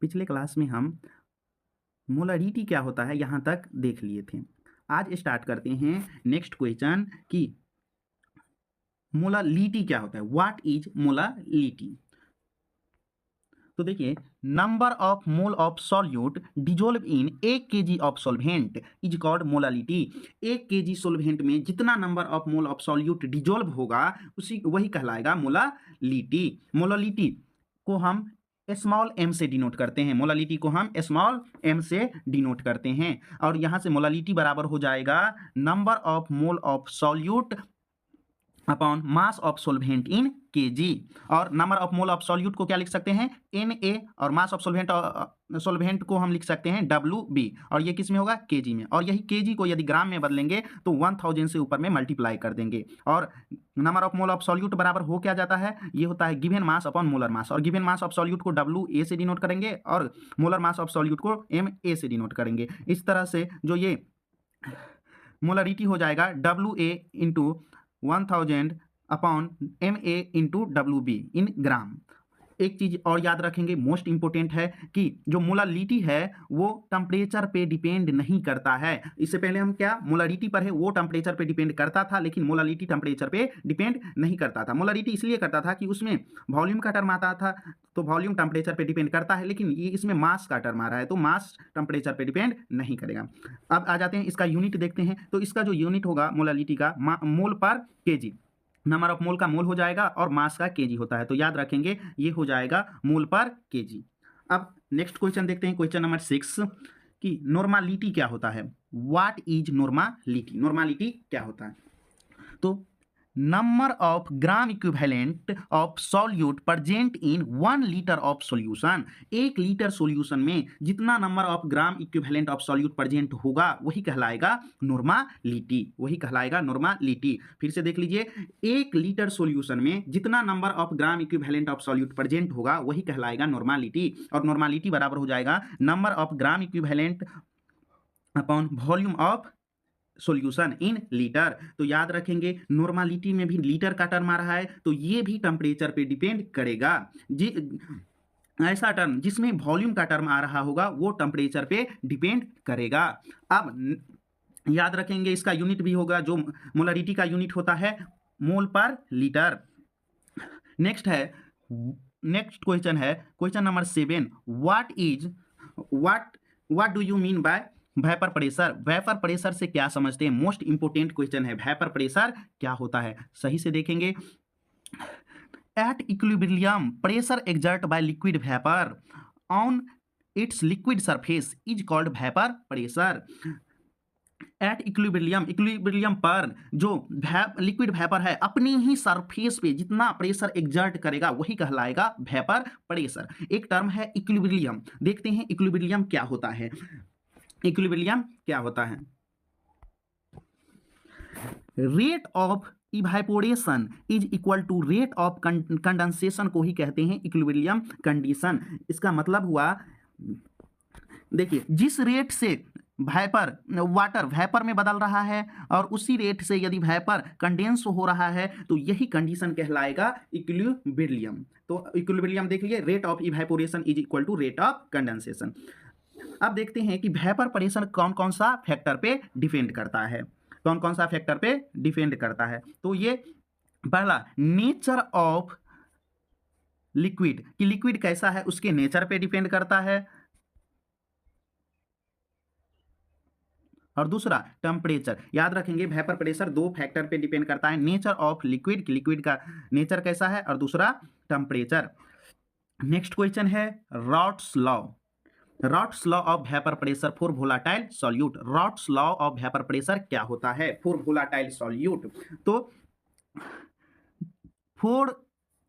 पिछले क्लास में हम मोलरिटी क्या होता है यहाँ तक देख लिए थे। आज स्टार्ट करते हैं नेक्स्ट क्वेश्चन कि मोलालिटी क्या होता है। What is molality. तो देखिए, number of mole of solute dissolve in 1 kg of solvent is called molality. 1 kg solvent में जितना number of mole of solute dissolve होगा उसी वही कहलाएगा मोलालिटी। मोलालिटी को हम स्मॉल m से डिनोट करते हैं। मोलालिटी को हम स्मॉल m से डिनोट करते हैं और यहाँ से मोलालिटी बराबर हो जाएगा number of mole of solute upon mass of solvent in kg. और number of mole of solute को क्या लिख सकते हैं, Na, और मास ऑफ सोल्वेंट को हम लिख सकते हैं Wb, और ये किस में होगा, केजी में। और यही केजी को यदि ग्राम में बदलेंगे तो 1000 से ऊपर में मल्टीप्लाई कर देंगे। और number of mole of solute बराबर हो क्या जाता है, ये होता है given mass upon molar mass. और गिवन मास ऑफ सॉल्यूट को WA से डिनोट करेंगे और मोलर मास ऑफ सॉल्यूट को Ma से डिनोट करेंगे। इस तरह से जो ये मोलरिटी हो जाएगा WA into 1000 upon MA into WB इन ग्राम। एक चीज़ और याद रखेंगे, मोस्ट इंपॉर्टेंट है कि जो मोलालिटी है वो टेम्परेचर पे डिपेंड नहीं करता है। इससे पहले हम क्या मोलालिटी पर है वो टेम्परेचर पे डिपेंड करता था, लेकिन मोलालिटी टेम्परेचर पे डिपेंड नहीं करता था। मोलालिटी इसलिए करता था कि उसमें वॉल्यूम का टर्म आता था, तो वॉल्यूम टेम्परेचर पे डिपेंड करता है, लेकिन ये इसमें मास का टर्म आ रहा है तो मास टेम्परेचर पे डिपेंड नहीं करेगा। अब आ जाते हैं इसका यूनिट देखते हैं। तो इसका जो यूनिट होगा मोलालिटी का मोल पर केजी, नंबर ऑफ मोल का मोल हो जाएगा और मास का केजी होता है, तो याद रखेंगे ये हो जाएगा मोल पर केजी। अब नेक्स्ट क्वेश्चन देखते हैं, क्वेश्चन नंबर 6 कि नॉर्मालिटी क्या होता है। What is normality. नॉर्मालिटी क्या होता है, तो number of gram equivalent of solute present in 1 litre of solution. 1 litre solution में जितना number of gram equivalent of solute present होगा वही कहलाएगा नॉर्मालिटी, वही कहलाएगा नॉर्मालिटी। फिर से देख लीजिए, 1 लीटर सॉल्यूशन में जितना number of gram equivalent of solute present होगा वही कहलाएगा नॉर्मालिटी। और नॉर्मालिटी बराबर हो जाएगा number of gram equivalent upon volume of solution in litre. तो याद रखेंगे नॉर्मालिटी में भी लीटर का टर्म आ रहा है, तो ये भी टेम्परेचर पे डिपेंड करेगा। जी, ऐसा टर्म जिसमें वॉल्यूम का टर्म आ रहा होगा वो टेम्परेचर पे डिपेंड करेगा। अब याद रखेंगे इसका यूनिट भी होगा, जो मोलरिटी का यूनिट होता है मोल पर लीटर। नेक्स्ट क्वेश्चन है question number 7। What do you mean bye vapour pressure. Vapour pressure से क्या समझते हैं, मोस्ट इंपोर्टेंट क्वेश्चन है। वेपर प्रेशर क्या होता है, सही से देखेंगे। At equilibrium pressure exert by liquid vapour on it's liquid surface is called vapour pressure. At equilibrium पर जो लिक्विड वेपर है अपनी ही सरफेस पे जितना प्रेशर एक्सर्ट करेगा वही कहलाएगा वेपर प्रेशर। एक टर्म है इक्विलिब्रियम, देखते हैं इक्विलिब्रियम क्या होता है। इक्विलिब्रियम क्या होता है, rate of evaporation is equal to rate of condensation को ही कहते हैं इक्विलिब्रियम कंडीशन। इसका मतलब हुआ, देखिए, जिस रेट से वाटर वेपर में बदल रहा है और उसी रेट से यदि वेपर कंडेंस हो रहा है तो यही कंडीशन कहलाएगा इक्विलिब्रियम। तो इक्विलिब्रियम देख लीजिए, rate of evaporation is equal to rate of condensation. अब देखते हैं कि वेपर प्रेशर कौन कौन सा फैक्टर पे डिपेंड करता है, कौन कौन सा फैक्टर पे डिपेंड करता है। तो ये पहला, नेचर ऑफ लिक्विड, कि लिक्विड कैसा है उसके नेचर पे डिपेंड करता है। और दूसरा टेम्परेचर, याद रखेंगे वेपर प्रेशर 2 फैक्टर पे डिपेंड करता है, नेचर ऑफ लिक्विड कि लिक्विड का नेचर कैसा है, और दूसरा टेम्परेचर। नेक्स्ट क्वेश्चन है Raoult's law. Raoult's law of vapour pressure for volatile solute. Raoult's law of vapour pressure क्या होता है फॉर वोलाटाइल सॉल्यूट, तो for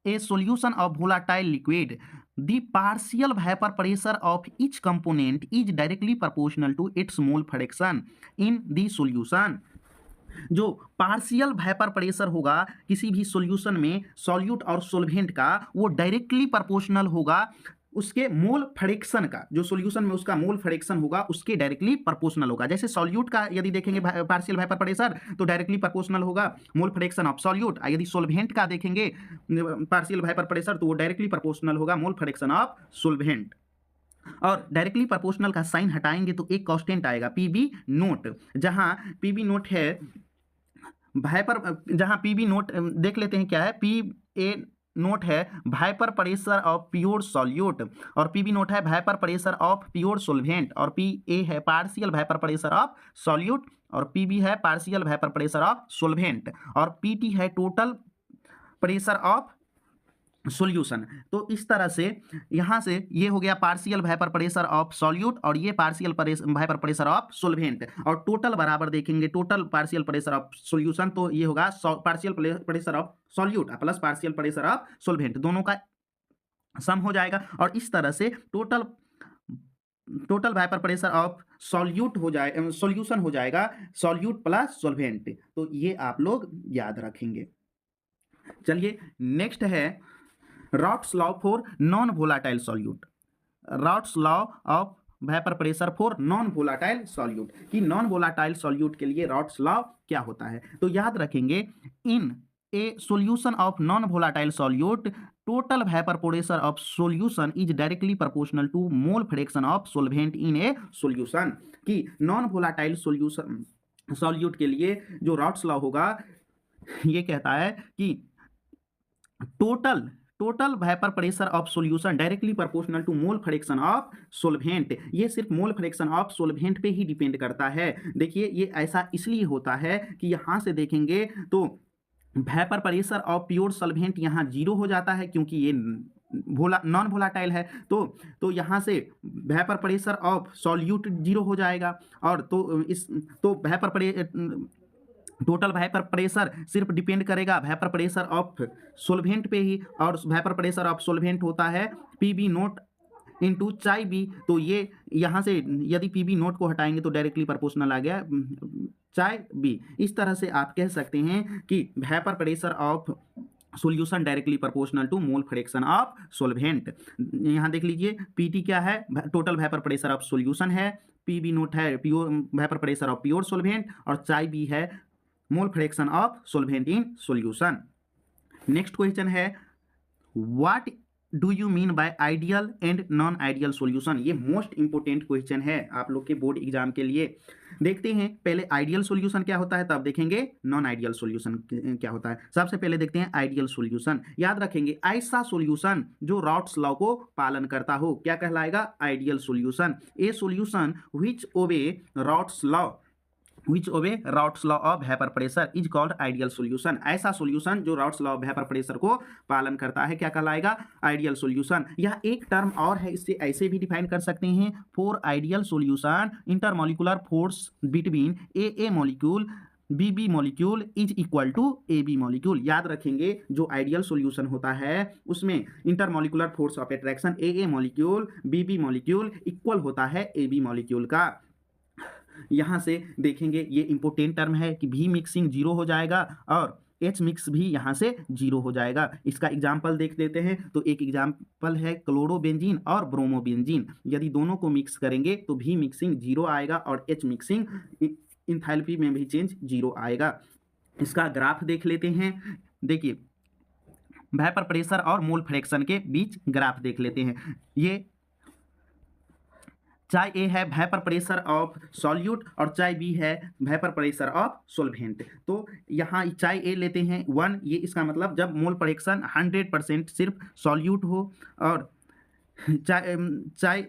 a solution of volatile liquid the partial vapour pressure of each component is directly proportional to its mole fraction in the solution. जो partial vapour pressure होगा किसी भी solution में, solute और solvent का, वो directly proportional होगा उसके मोल फ्रैक्शन का, जो सॉल्यूशन में उसका मोल फ्रैक्शन होगा उसके डायरेक्टली प्रोपोर्शनल होगा। जैसे सॉल्यूट का यदि देखेंगे पार्शियल वेपर प्रेशर तो डायरेक्टली प्रोपोर्शनल होगा मोल फ्रैक्शन ऑफ सॉल्यूट। यदि सॉल्वेंट का देखेंगे पार्शियल वेपर प्रेशर तो वो डायरेक्टली प्रोपोर्शनल होगा मोल फ्रैक्शन ऑफ सॉल्वेंट। और डायरेक्टली प्रोपोर्शनल का साइन हटाएंगे तो एक कांस्टेंट आएगा पी बी नोट, जहां पी बी नोट है हाइपर, जहां पी बी नोट देख लेते हैं क्या है। पी ए नोट है hyper pressure of pure solute, और पी बी नोट है hyper pressure of pure solvent, और पी ए है partial hyper pressure of solute, और पी बी है पार्शियल हाइपर प्रेशर ऑफ सोल्वेंट, और पी टी है total pressure of solution. तो इस तरह से यहाँ से ये हो गया partial vapour pressure of solute, और ये पार्शियल वेपर प्रेशर ऑफ सोल्वेंट, और टोटल बराबर देखेंगे total partial pressure of solution, तो ये होगा partial pressure of solute plus partial pressure of सोल्वेंट, दोनों का सम हो जाएगा। और इस तरह से total vapour pressure of solute हो जाए सॉल्यूशन हो जाएगा सॉल्यूट प्लस सोल्वेंट। तो ये आप लोग याद रखेंगे। चलिए नेक्स्ट है Raoult's law for non volatile solute. Raoult's law of vapour pressure for non volatile solute, कि नॉन वोलाटाइल सॉल्यूट के लिए रॉट्स लॉ क्या होता है। तो याद रखेंगे, in a solution of non volatile solute total vapour pressure of solution is directly proportional to mole fraction of solvent in a solution. कि नॉन वोलाटाइल सॉल्यूशन सॉल्यूट के लिए जो रॉट्स लॉ होगा ये कहता है कि total vapour pressure of solution directly proportional to mole fraction of solvent. ये सिर्फ मोल फ्रैक्शन ऑफ सोल्वेंट पे ही डिपेंड करता है। देखिए ये ऐसा इसलिए होता है कि यहाँ से देखेंगे तो वेपर प्रेशर ऑफ प्योर सोल्वेंट यहाँ जीरो हो जाता है, क्योंकि ये नॉन वोलाटाइल है। तो यहाँ से vapour pressure of solute zero हो जाएगा, और तो टोटल वेपर प्रेशर सिर्फ डिपेंड करेगा वेपर प्रेशर ऑफ सोल्वेंट पे ही, और वेपर प्रेशर ऑफ सोल्वेंट होता है पी बी नोट इंटू चाई बी। तो ये यहाँ से यदि पी बी नोट को हटाएंगे तो डायरेक्टली प्रोपोर्शनल आ गया चाई बी। इस तरह से आप कह सकते हैं कि vapour pressure of solution directly proportional to mole fraction of solvent. यहाँ देख लीजिए पीटी क्या है, total vapour pressure of solution है, पी बी नोट है pure vapour pressure of pure solvent, और चाई बी है mole fraction of solvent in solution. Next question है, what do you mean by ideal and non ideal solution. ये most important question है आप लोग के board exam के लिए। देखते हैं पहले आइडियल सॉल्यूशन क्या होता है, तब देखेंगे नॉन आइडियल सॉल्यूशन क्या होता है। सबसे पहले देखते हैं आइडियल सॉल्यूशन। याद रखेंगे ऐसा सॉल्यूशन जो रॉट्स लॉ को पालन करता हो क्या कहलाएगा, ideal solution. A solution which obey Raoult's law which obey Raoult's law of vapor pressure is called ideal solution। ऐसा सॉल्यूशन जो Raoult's law of vapor pressure को पालन करता है क्या कहलाएगा, आइडियल सॉल्यूशन। यह एक टर्म और है, इससे ऐसे भी डिफाइन कर सकते हैं, for ideal solution intermolecular force between A molecule B B molecule is equal to A B molecule. याद रखेंगे जो आइडियल सॉल्यूशन होता है उसमें intermolecular force of attraction A molecule B B molecule equal होता है ए बी मॉलिक्यूल का। यहाँ से देखेंगे ये इंपोर्टेंट टर्म है कि भी मिक्सिंग जीरो हो जाएगा और एच मिक्स भी यहाँ से जीरो हो जाएगा। इसका एग्जाम्पल देख लेते हैं। तो एक एग्जाम्पल है क्लोरोबेंजीन और ब्रोमोबेंजीन। यदि दोनों को मिक्स करेंगे तो भी मिक्सिंग जीरो आएगा और एच मिक्सिंग इंथैल्पी में भी चेंज जीरो आएगा। इसका ग्राफ देख लेते हैं। देखिए वेपर प्रेशर और मोल फ्रैक्शन के बीच ग्राफ देख लेते हैं। ये चाय ए है वेपर प्रेशर ऑफ सॉल्यूट और चाय बी है वेपर प्रेशर ऑफ सोल्वेंट। तो यहाँ चाय ए लेते हैं 1, ये इसका मतलब जब मोल फ्रैक्शन 100% सिर्फ सॉल्यूट हो, और चाय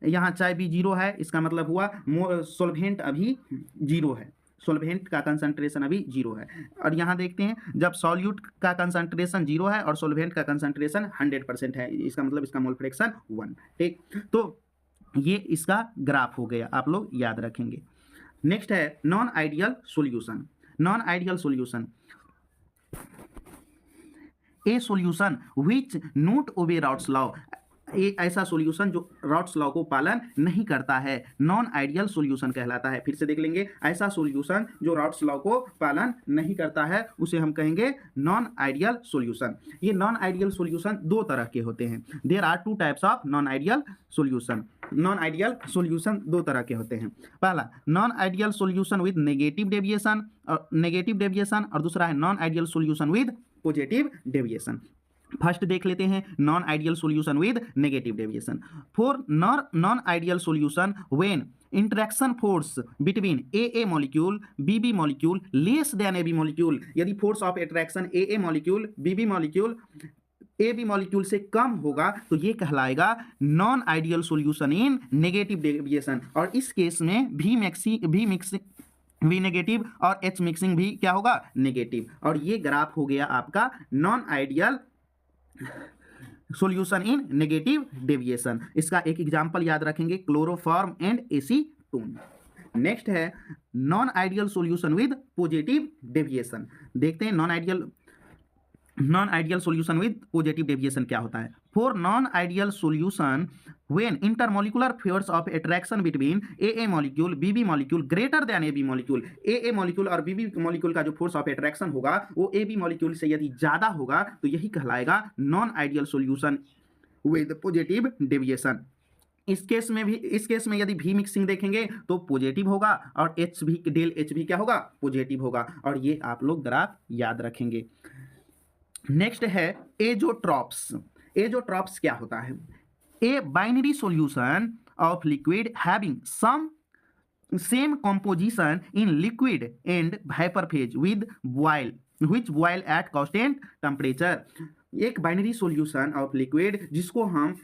यहाँ चाय बी जीरो है, इसका मतलब हुआ सोल्वेंट अभी जीरो है, सोल्वेंट का कंसंट्रेशन अभी जीरो है। और यहाँ देखते हैं जब सॉल्यूट का कंसंट्रेशन जीरो है और सोल्वेंट का कंसंट्रेशन 100% है, इसका मतलब इसका मोल फ्रैक्शन 1। ठीक, तो ये इसका ग्राफ हो गया, आप लोग याद रखेंगे। नेक्स्ट है non ideal solution. Non ideal solution, a solution which not obey routes law. एक ऐसा सॉल्यूशन जो राउट्स लॉ को पालन नहीं करता है, नॉन आइडियल सॉल्यूशन कहलाता है। फिर से देख लेंगे, ऐसा सॉल्यूशन जो राउट्स लॉ को पालन नहीं करता है उसे हम कहेंगे नॉन आइडियल सॉल्यूशन। ये नॉन आइडियल सॉल्यूशन दो तरह के होते हैं। There are 2 types of non ideal solution. Non ideal solution दो तरह के होते हैं। पहला non ideal solution with negative deviation और दूसरा है non ideal solution with positive deviation. First देख लेते हैं non ideal solution with negative deviation. For non ideal solution when interaction force between A molecule B molecule less than A molecule, यदि force of attraction A molecule B molecule A molecule से कम होगा तो ये कहलाएगा non ideal solution in negative deviation. और इस case में वी नेगेटिव और एच मिक्सिंग भी क्या होगा, नेगेटिव। और ये ग्राफ हो गया आपका non ideal solution in negative deviation. इसका एक एग्जांपल याद रखेंगे, क्लोरोफॉर्म एंड एसीटोन। नेक्स्ट है non ideal solution with positive deviation. देखते हैं non ideal solution with positive deviation क्या होता है। For non ideal solution when intermolecular force of attraction between A molecule B molecule greater than A molecule, A molecule और B molecule का जो force of attraction होगा वो ए molecule से यदि ज्यादा होगा तो यही कहलाएगा non ideal solution with positive deviation. इस केस में यदि भी मिक्सिंग देखेंगे तो पॉजिटिव होगा और एच भी डेल एच भी क्या होगा, पॉजिटिव होगा। और ये आप लोग ग्राफ याद रखेंगे। नेक्स्ट है एजोट्रॉप्स। एजोट्रॉप्स क्या होता है, a binary solution of liquid having some same composition in liquid and vapor phase with which boil at constant temperature। एक बाइनरी सॉल्यूशन ऑफ लिक्विड जिसको हम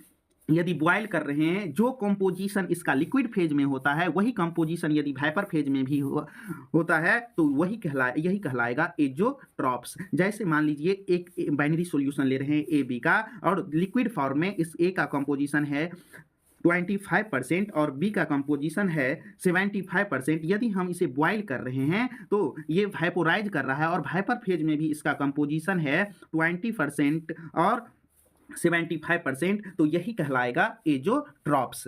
यदि बॉयल कर रहे हैं, जो कंपोजिशन इसका लिक्विड फेज में होता है वही कंपोजिशन यदि वेपर फेज में भी होता है तो यही कहलाएगा एजोट्रॉप्स। जैसे मान लीजिए एक बाइनरी सॉल्यूशन ले रहे हैं ए बी का और लिक्विड फॉर्म में इस ए का कंपोजिशन है 25% और बी का कंपोजिशन है 75%। यदि हम इसे बॉयल कर रहे हैं तो ये वाइपोराइज कर रहा है और वाइपर फेज में भी इसका कंपोजिशन है 20% और 75%, तो यही कहलाएगा एजोट्रॉप्स।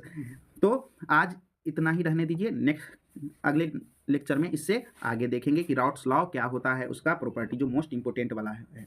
तो आज इतना ही रहने दीजिए, नेक्स्ट अगले लेक्चर में इससे आगे देखेंगे कि राउट्स लॉ क्या होता है, उसका प्रॉपर्टी जो मोस्ट इंपोर्टेंट वाला है।